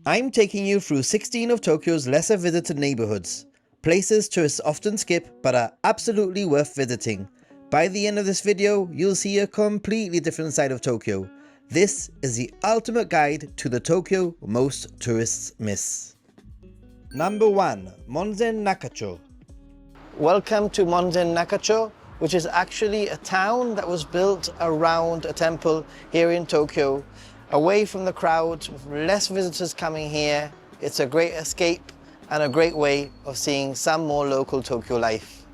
I'm taking you through 16 of Tokyo's lesser visited neighborhoods. Places tourists often skip but are absolutely worth visiting. By the end of this video, you'll see a completely different side of Tokyo. This is the ultimate guide to the Tokyo most tourists miss. Number 1. Monzen Nakacho. Welcome to Monzen Nakacho, which is actually a town that was built around a temple here in Tokyo. Away from the crowd, with less visitors coming here, it's a great escape and a great way of seeing some more local Tokyo life.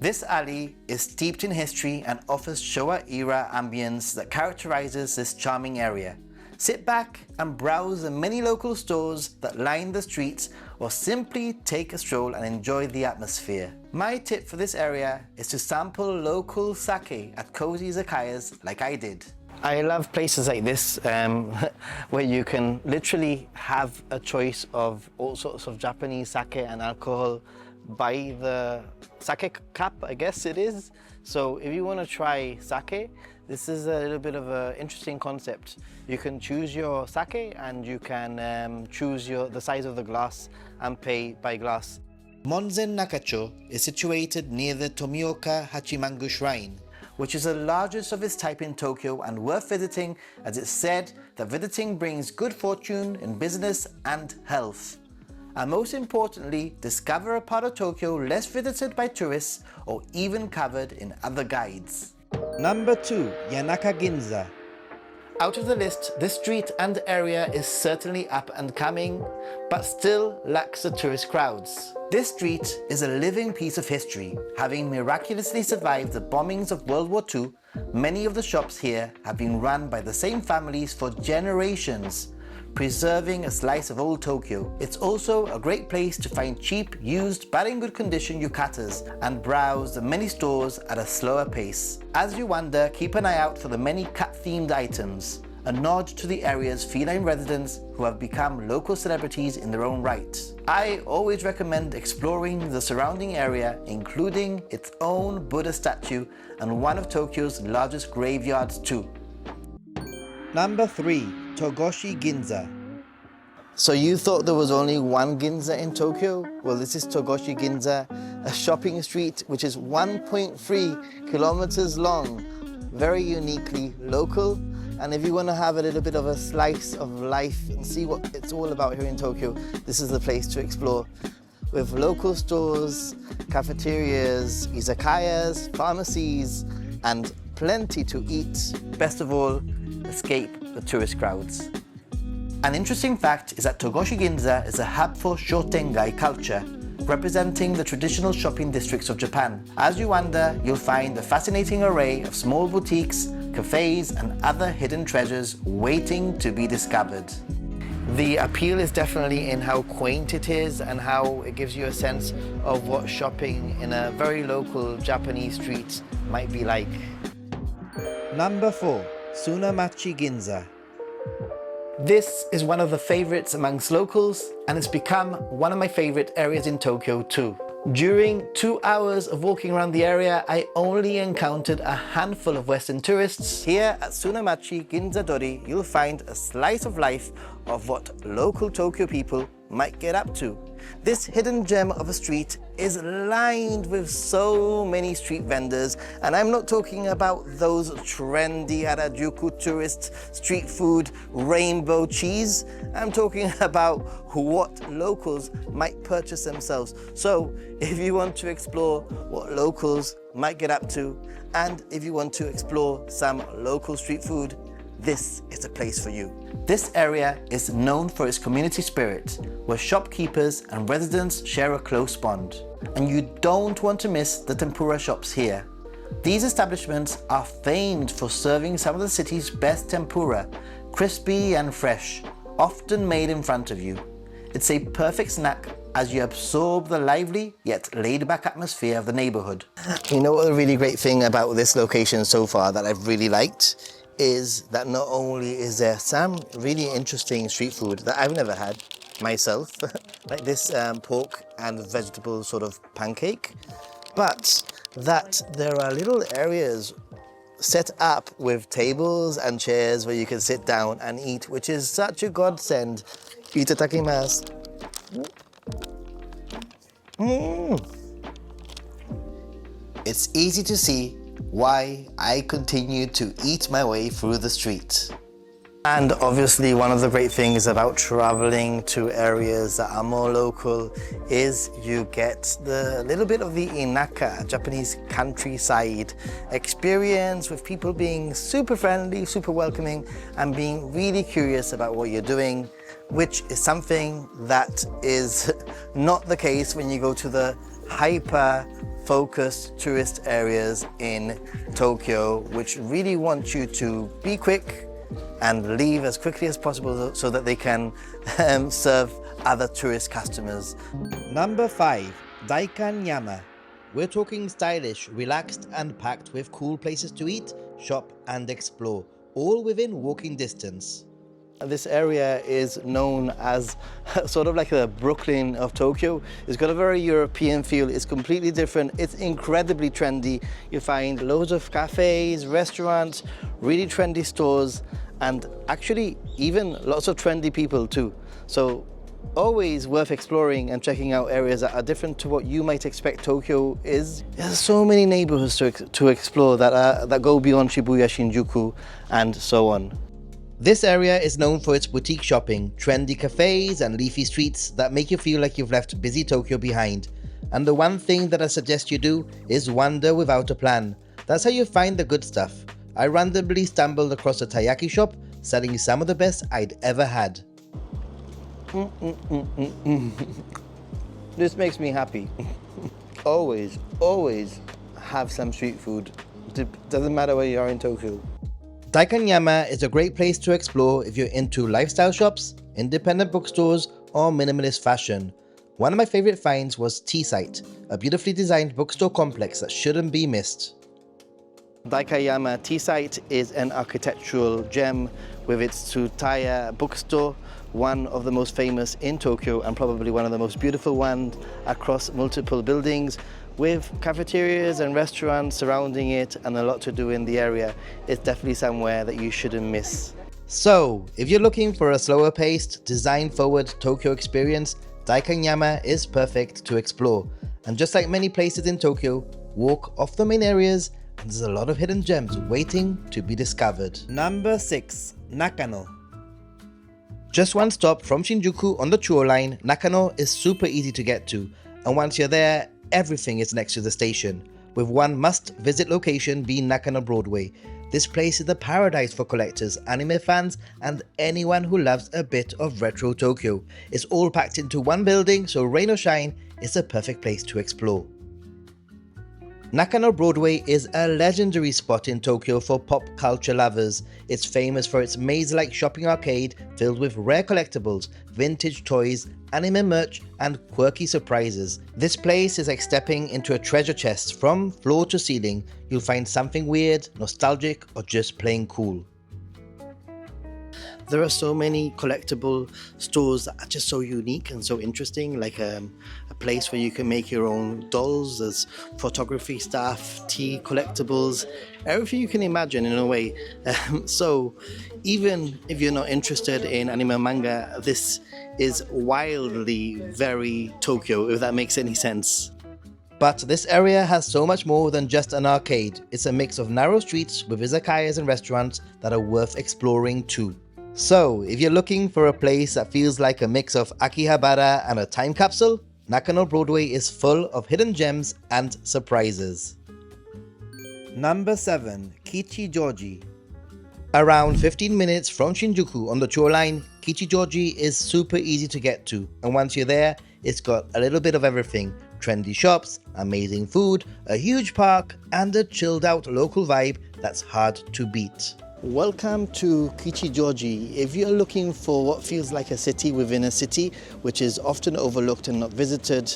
This alley is steeped in history and offers Showa-era ambience that characterizes this charming area. Sit back and browse the many local stores that line the streets, or simply take a stroll and enjoy the atmosphere. My tip for this area is to sample local sake at cozy izakayas like I did. I love places like this where you can literally have a choice of all sorts of Japanese sake and alcohol by the sake cup, I guess it is. So if you want to try sake, this is a little bit of an interesting concept. You can choose your sake and you can choose the size of the glass and pay by glass. Monzen Nakacho is situated near the Tomioka Hachimangu Shrine, which is the largest of its type in Tokyo and worth visiting, as it's said that visiting brings good fortune in business and health. And most importantly, discover a part of Tokyo less visited by tourists or even covered in other guides. Number 2. Yanaka Ginza. Out of the list, this street and area is certainly up and coming, but still lacks the tourist crowds. This street is a living piece of history. Having miraculously survived the bombings of World War II, many of the shops here have been run by the same families for generations, preserving a slice of old Tokyo. It's also a great place to find cheap, used, but in good condition yukatas and browse the many stores at a slower pace. As you wander, keep an eye out for the many cat-themed items, a nod to the area's feline residents who have become local celebrities in their own right. I always recommend exploring the surrounding area, including its own Buddha statue and one of Tokyo's largest graveyards too. Number 3. Togoshi Ginza. So you thought there was only one Ginza in Tokyo? Well, this is Togoshi Ginza, a shopping street which is 1.3 kilometers long, very uniquely local. And if you want to have a little bit of a slice of life and see what it's all about here in Tokyo, this is the place to explore. With local stores, cafeterias, izakayas, pharmacies, and plenty to eat. Best of all, escape the tourist crowds. An interesting fact is that Togoshi Ginza is a hub for Shotengai culture, representing the traditional shopping districts of Japan. As you wander, you'll find a fascinating array of small boutiques, cafes, and other hidden treasures waiting to be discovered. The appeal is definitely in how quaint it is and how it gives you a sense of what shopping in a very local Japanese street might be like. Number 4. Sunamachi Ginza. This is one of the favorites amongst locals, and it's become one of my favorite areas in Tokyo too. During 2 hours of walking around the area, I only encountered a handful of Western tourists. Here at Sunamachi Ginza Dori, you'll find a slice of life of what local Tokyo people might get up to. This hidden gem of a street is lined with so many street vendors, and I'm not talking about those trendy Harajuku tourist street food rainbow cheese. I'm talking about what locals might purchase themselves. So if you want to explore what locals might get up to, and if you want to explore some local street food, this is the place for you. This area is known for its community spirit, where shopkeepers and residents share a close bond. And you don't want to miss the tempura shops here. These establishments are famed for serving some of the city's best tempura, crispy and fresh, often made in front of you. It's a perfect snack as you absorb the lively yet laid-back atmosphere of the neighborhood. You know what the really great thing about this location so far that I've really liked is that not only is there some really interesting street food that I've never had myself, like this pork and vegetable sort of pancake, but that there are little areas set up with tables and chairs where you can sit down and eat, which is such a godsend Itadakimasu. It's easy to see why I continue to eat my way through the street. And obviously one of the great things about traveling to areas that are more local is you get the little bit of the inaka, Japanese countryside experience, with people being super friendly, super welcoming, and being really curious about what you're doing, which is something that is not the case when you go to the hyper-focused tourist areas in Tokyo, which really want you to be quick and leave as quickly as possible so that they can serve other tourist customers. Number 5, Daikanyama. We're talking stylish, relaxed and packed with cool places to eat, shop and explore, all within walking distance. This area is known as sort of like the Brooklyn of Tokyo. It's got a very European feel. It's completely different. It's incredibly trendy. You find loads of cafes, restaurants, really trendy stores, and actually even lots of trendy people too. So always worth exploring and checking out areas that are different to what you might expect Tokyo is. There's so many neighborhoods to explore that go beyond Shibuya, Shinjuku, and so on. This area is known for its boutique shopping, trendy cafes and leafy streets that make you feel like you've left busy Tokyo behind. And the one thing that I suggest you do is wander without a plan. That's how you find the good stuff. I randomly stumbled across a taiyaki shop selling some of the best I'd ever had. This makes me happy. Always have some street food. Doesn't matter where you are in Tokyo. Daikanyama is a great place to explore if you're into lifestyle shops, independent bookstores, or minimalist fashion. One of my favorite finds was Tea Site, a beautifully designed bookstore complex that shouldn't be missed. Daikanyama Tea Site is an architectural gem with its Tsutaya bookstore, one of the most famous in Tokyo and probably one of the most beautiful ones across multiple buildings, with cafeterias and restaurants surrounding it and a lot to do in the area. It's definitely somewhere that you shouldn't miss. So, if you're looking for a slower paced, design-forward Tokyo experience, Daikanyama is perfect to explore. And just like many places in Tokyo, walk off the main areas and there's a lot of hidden gems waiting to be discovered. Number 6, Nakano. Just one stop from Shinjuku on the Chuo line, Nakano is super easy to get to, and once you're there, everything is next to the station, with one must-visit location being Nakano Broadway. This place is the paradise for collectors, anime fans, and anyone who loves a bit of retro Tokyo. It's all packed into one building, so rain or shine, it's a perfect place to explore. Nakano Broadway is a legendary spot in Tokyo for pop culture lovers. It's famous for its maze-like shopping arcade filled with rare collectibles, vintage toys, anime merch, and quirky surprises. This place is like stepping into a treasure chest. From floor to ceiling, you'll find something weird, nostalgic, or just plain cool. There are so many collectible stores that are just so unique and so interesting, like a place where you can make your own dolls. There's photography stuff, tea, collectibles, everything you can imagine in a way. So even if you're not interested in anime and manga, this is wildly very Tokyo, if that makes any sense. But this area has so much more than just an arcade. It's a mix of narrow streets with izakayas and restaurants that are worth exploring too. So, if you're looking for a place that feels like a mix of Akihabara and a time capsule, Nakano Broadway is full of hidden gems and surprises. Number 7, Kichijoji. Around 15 minutes from Shinjuku on the Chuo line, Kichijoji is super easy to get to, and once you're there, it's got a little bit of everything. Trendy shops, amazing food, a huge park, and a chilled out local vibe that's hard to beat. Welcome to Kichijoji. If you're looking for what feels like a city within a city, which is often overlooked and not visited,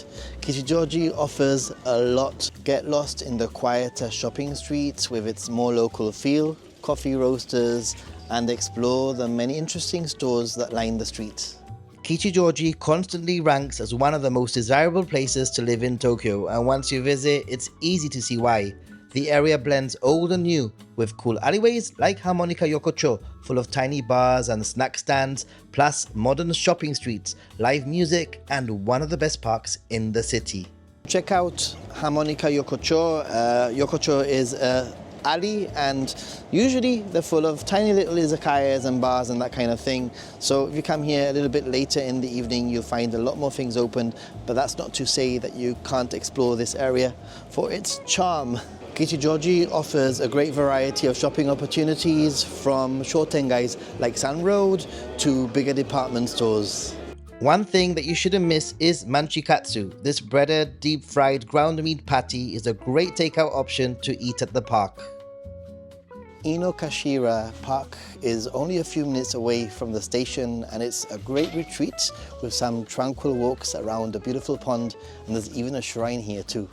Kichijoji offers a lot. Get lost in the quieter shopping streets with its more local feel, coffee roasters, and explore the many interesting stores that line the streets. Kichijoji constantly ranks as one of the most desirable places to live in Tokyo, and once you visit, it's easy to see why. The area blends old and new, with cool alleyways like Harmonica Yokocho, full of tiny bars and snack stands, plus modern shopping streets, live music, and one of the best parks in the city. Check out Harmonica Yokocho. Yokocho is an alley, and usually they're full of tiny little izakayas and bars and that kind of thing. So if you come here a little bit later in the evening, you'll find a lot more things open, but that's not to say that you can't explore this area for its charm. Kichijoji offers a great variety of shopping opportunities, from shotengais like San Road to bigger department stores. One thing that you shouldn't miss is manchikatsu. This breaded, deep-fried ground meat patty is a great takeout option to eat at the park. Inokashira Park is only a few minutes away from the station, and it's a great retreat with some tranquil walks around a beautiful pond, and there's even a shrine here too.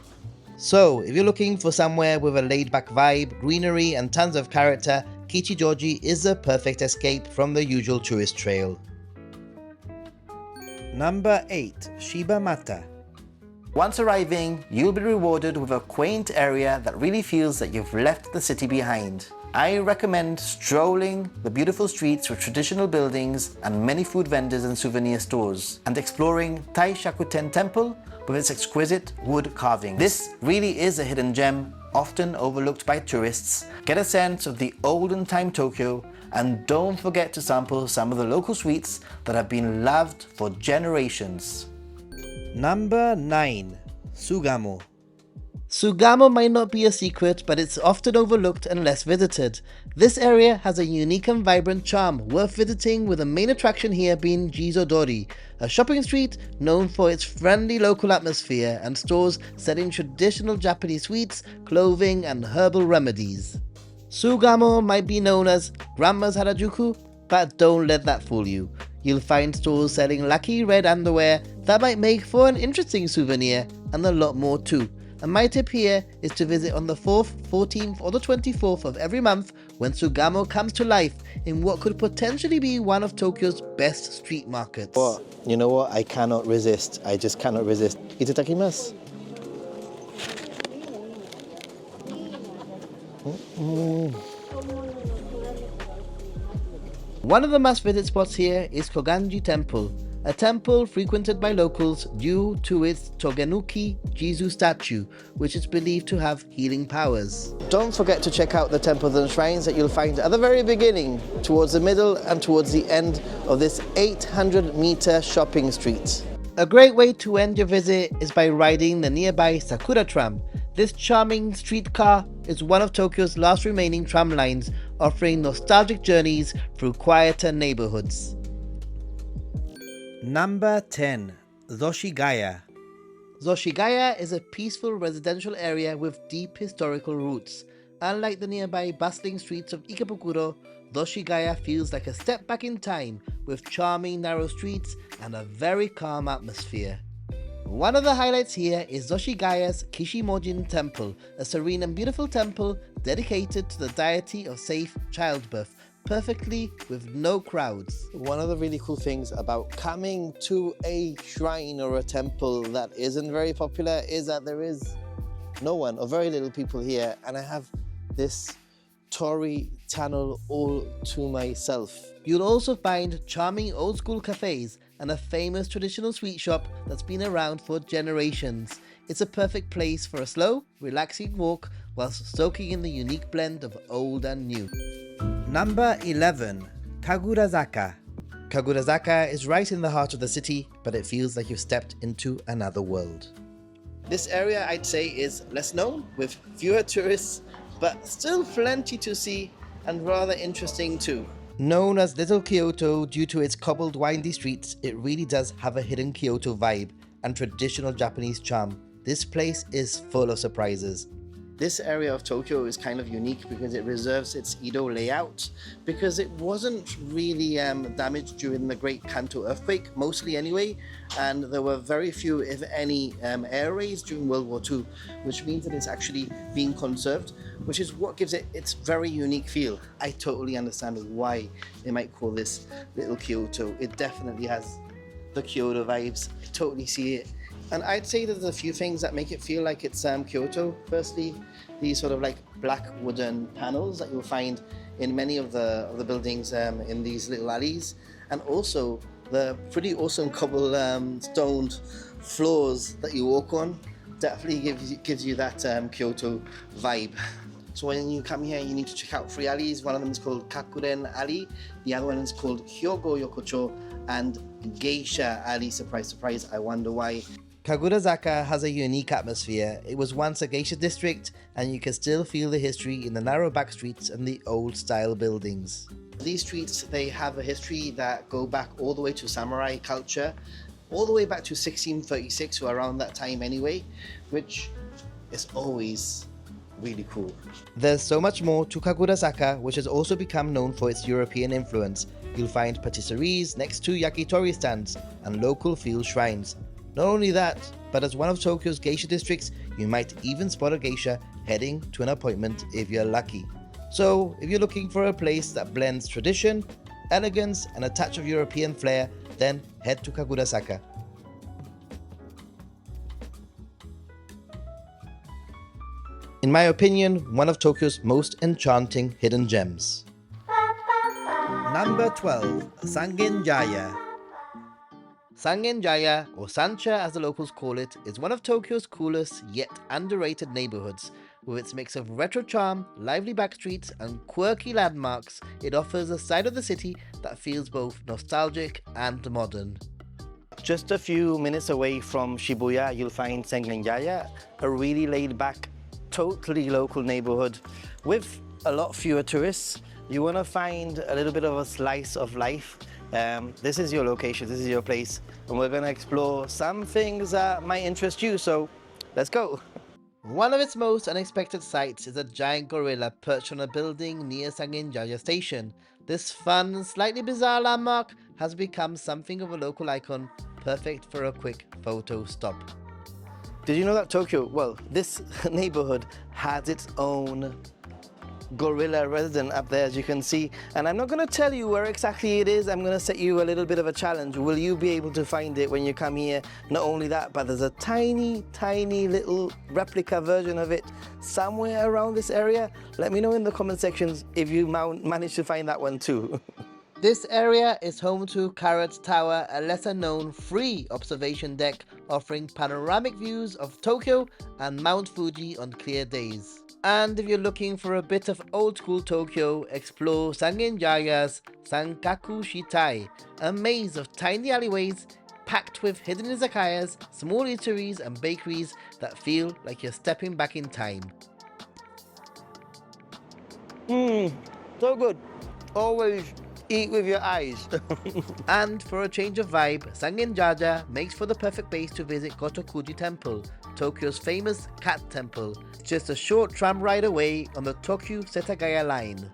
So, if you're looking for somewhere with a laid-back vibe, greenery, and tons of character, Kichijoji is a perfect escape from the usual tourist trail. Number 8. Shibamata. Once arriving, you'll be rewarded with a quaint area that really feels that you've left the city behind. I recommend strolling the beautiful streets with traditional buildings and many food vendors and souvenir stores, and exploring Taishakuten Temple with its exquisite wood carving. This really is a hidden gem, often overlooked by tourists. Get a sense of the olden time Tokyo, and don't forget to sample some of the local sweets that have been loved for generations. Number 9. Sugamo. Sugamo might not be a secret, but it's often overlooked and less visited. This area has a unique and vibrant charm worth visiting, with the main attraction here being Jizodori, a shopping street known for its friendly local atmosphere and stores selling traditional Japanese sweets, clothing, and herbal remedies. Sugamo might be known as Grandma's Harajuku, but don't let that fool you. You'll find stores selling lucky red underwear that might make for an interesting souvenir, and a lot more too. And my tip here is to visit on the 4th, 14th or the 24th of every month, when Sugamo comes to life in what could potentially be one of Tokyo's best street markets. Well, you know what? I cannot resist. I just cannot resist. Itadakimasu. One of the must-visit spots here is Koganji Temple, a temple frequented by locals due to its Togenuki Jizu statue, which is believed to have healing powers. Don't forget to check out the temples and shrines that you'll find at the very beginning, towards the middle and towards the end of this 800-meter shopping street. A great way to end your visit is by riding the nearby Sakura tram. This charming streetcar is one of Tokyo's last remaining tram lines, offering nostalgic journeys through quieter neighborhoods. Number 10. Zoshigaya. Zoshigaya is a peaceful residential area with deep historical roots. Unlike the nearby bustling streets of Ikebukuro, Zoshigaya feels like a step back in time, with charming narrow streets and a very calm atmosphere. One of the highlights here is Zoshigaya's Kishimojin Temple, a serene and beautiful temple dedicated to the deity of safe childbirth, perfectly with no crowds. One of the really cool things about coming to a shrine or a temple that isn't very popular is that there is no one or very little people here, and I have this Torii tunnel all to myself. You'll also find charming old school cafes and a famous traditional sweet shop that's been around for generations. It's a perfect place for a slow, relaxing walk whilst soaking in the unique blend of old and new. Number 11. Kagurazaka. Kagurazaka is right in the heart of the city, but it feels like you've stepped into another world. This area, I'd say, is less known, with fewer tourists, but still plenty to see and rather interesting too. Known as Little Kyoto due to its cobbled windy streets, it really does have a hidden Kyoto vibe and traditional Japanese charm. This place is full of surprises. This area of Tokyo is kind of unique because it reserves its Edo layout, because it wasn't really damaged during the Great Kanto earthquake, mostly anyway, and there were very few, if any, air raids during World War II, which means that it's actually being conserved, which is what gives it its very unique feel. I totally understand why they might call this Little Kyoto. It definitely has the Kyoto vibes. I totally see it And I'd say there's a few things that make it feel like it's Kyoto. Firstly, these sort of like black wooden panels that you'll find in many of the buildings in these little alleys, and also the pretty awesome cobble stoned floors that you walk on. Definitely gives you that Kyoto vibe. So when you come here, you need to check out 3 alleys. One of them is called Kakuren Alley, the other one is called Hyogo Yokocho, and Geisha Alley. Surprise, surprise, I wonder why. Kagurazaka has a unique atmosphere. It was once a geisha district, and you can still feel the history in the narrow back streets and the old style buildings. These streets, they have a history that go back all the way to samurai culture, all the way back to 1636 or around that time anyway, which is always really cool. There's so much more to Kagurazaka, which has also become known for its European influence. You'll find patisseries next to yakitori stands and local field shrines. Not only that, but as one of Tokyo's geisha districts, you might even spot a geisha heading to an appointment if you're lucky. So if you're looking for a place that blends tradition, elegance and a touch of European flair, then head to Kagurazaka. In my opinion, one of Tokyo's most enchanting hidden gems. Number 12. Sangenjaya. Sangenjaya, or Sancha as the locals call it, is one of Tokyo's coolest yet underrated neighborhoods. With its mix of retro charm, lively backstreets and quirky landmarks, it offers a side of the city that feels both nostalgic and modern. Just a few minutes away from Shibuya, you'll find Sengenjaya, a really laid-back, totally local neighborhood with a lot fewer tourists. You want to find a little bit of a slice of life. This is your location, this is your place, and we're going to explore some things that might interest you, so let's go. One of its most unexpected sights is a giant gorilla perched on a building near Sangenjaya station. This fun and slightly bizarre landmark has become something of a local icon, perfect for a quick photo stop. Did you know that Tokyo, well, this neighborhood has its own gorilla resident up there, as you can see, and I'm not going to tell you where exactly it is. I'm going to set you a little bit of a challenge. Will you be able to find it when you come here? Not only that, but there's a tiny little replica version of it somewhere around this area. Let me know in the comment sections if you managed to find that one too. This area is home to Carrot Tower, a lesser known free observation deck offering panoramic views of Tokyo and Mount Fuji on clear days. And if you're looking for a bit of old school Tokyo, explore Sangenjaya's Sankaku Shitai, a maze of tiny alleyways packed with hidden izakayas, small eateries and bakeries that feel like you're stepping back in time. So good. Always eat with your eyes. And for a change of vibe, Sangenjaya makes for the perfect base to visit Gotokuji Temple, Tokyo's famous cat temple, just a short tram ride away on the Tokyu-Setagaya line.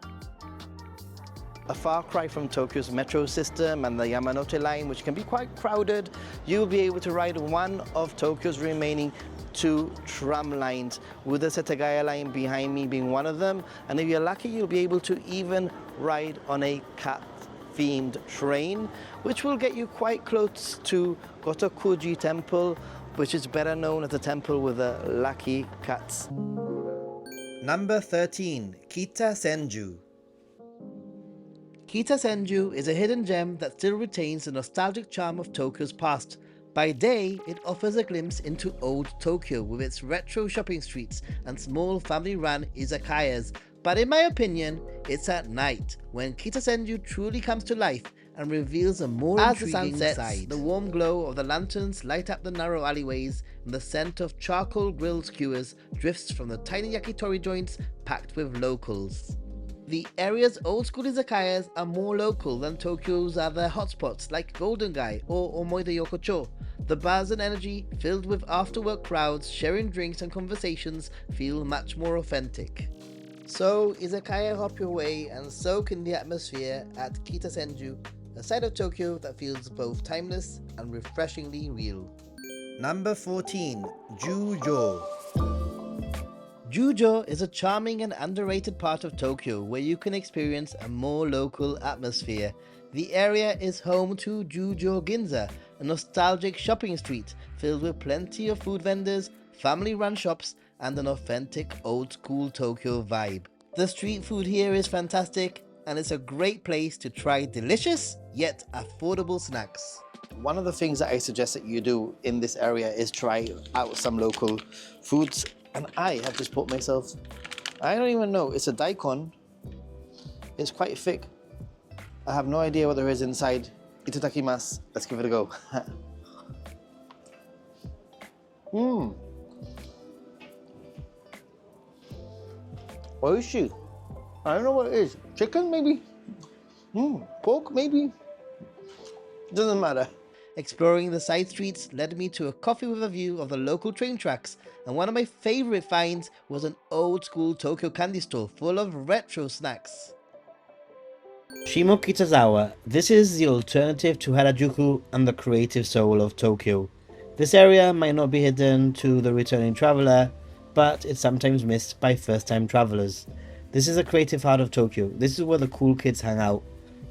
A far cry from Tokyo's metro system and the Yamanote line, which can be quite crowded, you'll be able to ride one of Tokyo's remaining 2 tram lines, with the Setagaya line behind me being one of them. And if you're lucky, you'll be able to even ride on a cat-themed train, which will get you quite close to Gotokuji Temple, which is better known as the temple with the lucky cats. Number 13. Kita Senju. Kita Senju is a hidden gem that still retains the nostalgic charm of Tokyo's past. By day, it offers a glimpse into old Tokyo with its retro shopping streets and small family-run izakayas. But in my opinion, it's at night when Kita Senju truly comes to life and reveals a more intriguing side. The warm glow of the lanterns light up the narrow alleyways, and the scent of charcoal grilled skewers drifts from the tiny yakitori joints packed with locals. The area's old school izakayas are more local than Tokyo's other hotspots like Golden Gai or Omoide Yokocho. The buzz and energy, filled with after-work crowds sharing drinks and conversations, feel much more authentic. So izakaya hop your way and soak in the atmosphere at Kita Senju, a side of Tokyo that feels both timeless and refreshingly real. Number 14. Jujo. Jujo is a charming and underrated part of Tokyo where you can experience a more local atmosphere. The area is home to Jujo Ginza, a a nostalgic shopping street filled with plenty of food vendors, family-run shops, and an authentic old-school Tokyo vibe. The street food here is fantastic, and it's a great place to try delicious yet affordable snacks. One of the things that I suggest that you do in this area is try out some local foods, and I have just bought myself, I don't even know, it's a daikon. It's quite thick. I have no idea what there is inside. Itadakimasu. Let's give it a go. Oishi. I don't know what it is. Chicken, maybe? Pork, maybe? Doesn't matter. Exploring the side streets led me to a coffee with a view of the local train tracks, and one of my favorite finds was an old school Tokyo candy store full of retro snacks. Shimokitazawa. This is the alternative to Harajuku and the creative soul of Tokyo. This area might not be hidden to the returning traveller, but it's sometimes missed by first-time travellers. This is the creative heart of Tokyo. This is where the cool kids hang out.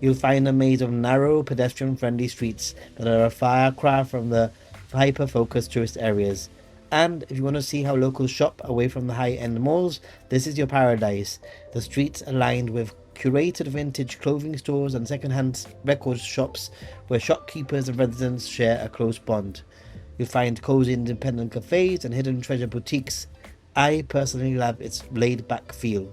You'll find a maze of narrow, pedestrian-friendly streets that are a far cry from the hyper-focused tourist areas. And if you want to see how locals shop away from the high-end malls, this is your paradise. The streets are lined with curated vintage clothing stores and second-hand record shops where shopkeepers and residents share a close bond. You'll find cozy independent cafes and hidden treasure boutiques. I personally love its laid-back feel.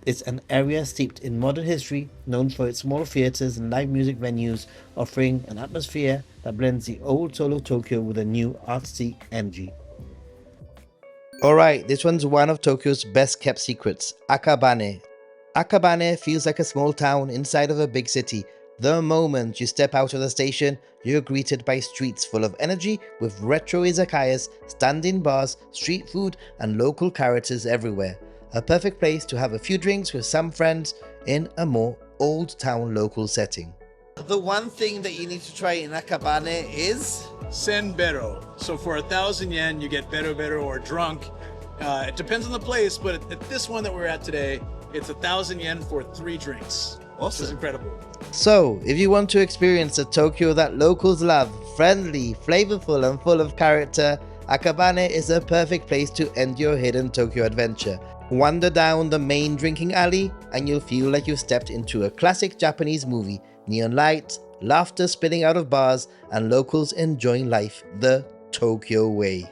It's an area steeped in modern history, known for its small theatres and live music venues, offering an atmosphere that blends the old soul of Tokyo with a new artsy energy. Alright, this one's one of Tokyo's best kept secrets, Akabane. Akabane feels like a small town inside of a big city. The moment you step out of the station, you're greeted by streets full of energy with retro izakayas, standing bars, street food, and local characters everywhere. A perfect place to have a few drinks with some friends in a more old town local setting. The one thing that you need to try in Akabane is Senbero. So for 1,000 yen, you get bero or drunk. It depends on the place, but at this one that we're at today, it's 1,000 yen for 3 drinks. Awesome. Which is incredible. So, if you want to experience the Tokyo that locals love, friendly, flavorful, and full of character, Akabane is a perfect place to end your hidden Tokyo adventure. Wander down the main drinking alley, and you'll feel like you've stepped into a classic Japanese movie. Neon lights, laughter spilling out of bars, and locals enjoying life the Tokyo way.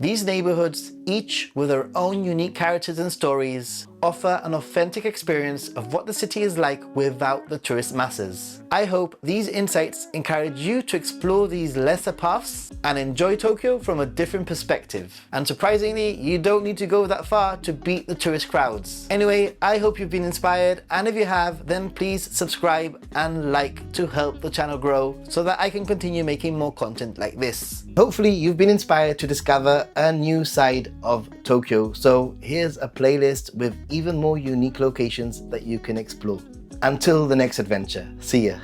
These neighborhoods, each with their own unique characters and stories, offer an authentic experience of what the city is like without the tourist masses. I hope these insights encourage you to explore these lesser paths and enjoy Tokyo from a different perspective. And surprisingly, you don't need to go that far to beat the tourist crowds. Anyway, I hope you've been inspired, and if you have, then please subscribe and like to help the channel grow so that I can continue making more content like this. Hopefully you've been inspired to discover a new side of Tokyo, so here's a playlist with even more unique locations that you can explore. Until the next adventure, see ya!